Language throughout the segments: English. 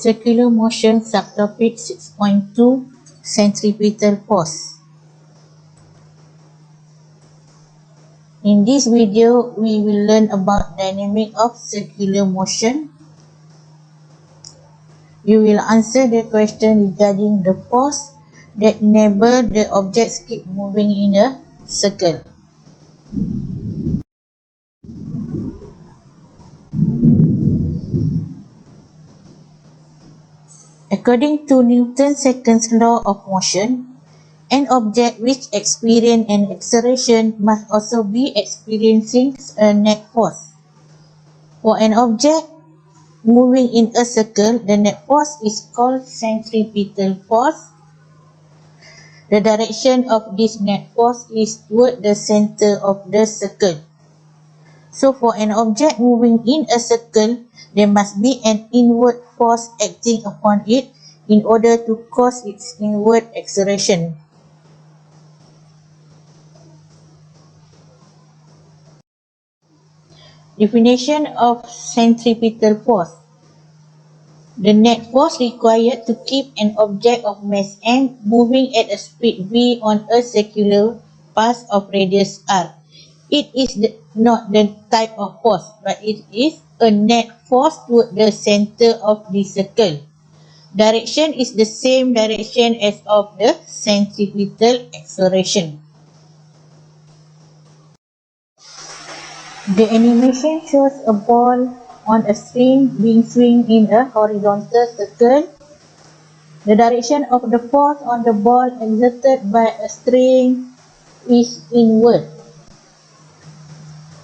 Circular motion subtopic 6.2 centripetal force. In this video, we will learn about dynamic of circular motion. You will answer the question regarding the force that enable the objects keep moving in a circle. According to Newton's second law of motion, an object which experiences an acceleration must also be experiencing a net force. For an object moving in a circle, the net force is called centripetal force. The direction of this net force is toward the center of the circle. So for an object moving in a circle, there must be an inward force acting upon it in order to cause its inward acceleration. Definition of centripetal force. The net force required to keep an object of mass m moving at a speed v on a circular path of radius r. It is not the type of force, but it is a net force toward the center of the circle. Direction is the same direction as of the centripetal acceleration. The animation shows a ball on a string being swung in a horizontal circle. The direction of the force on the ball exerted by a string is inward.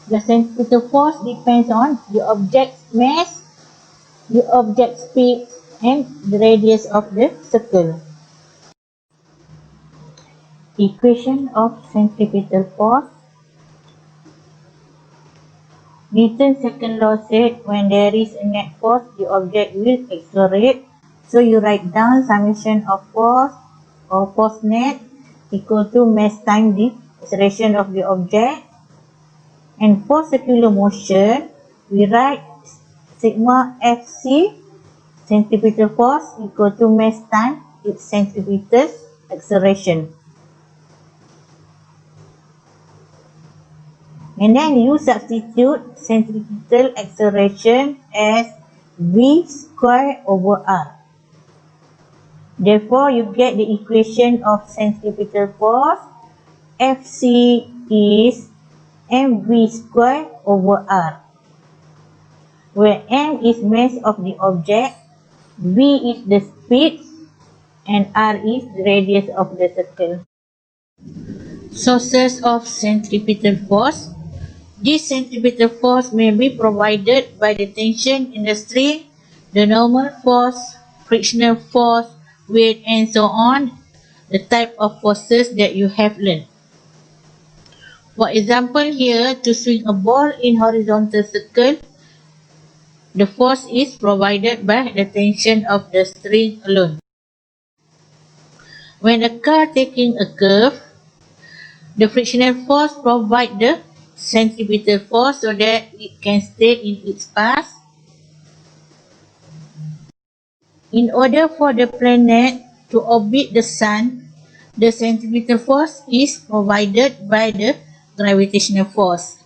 The centripetal force depends on the object's mass, the object's speed, and the radius of the circle. Equation of centripetal force. Newton's second law said when there is a net force, the object will accelerate. So you write down summation of force or force net equal to mass times the acceleration of the object. And for circular motion, we write sigma Fc, centripetal force, equal to mass times its centripetal acceleration. And then you substitute centripetal acceleration as v square over r. Therefore, you get the equation of centripetal force. Fc is mv square over r, where m is mass of the object, v is the speed, and r is the radius of the circle. Sources of centripetal force. This centripetal force may be provided by the tension in the string, the normal force, frictional force, weight, and so on, the type of forces that you have learned. For example, here, to swing a ball in horizontal circle, the force is provided by the tension of the string alone. When a car taking a curve, the frictional force provides the centripetal force so that it can stay in its path. In order for the planet to orbit the sun, the centripetal force is provided by the gravitational force.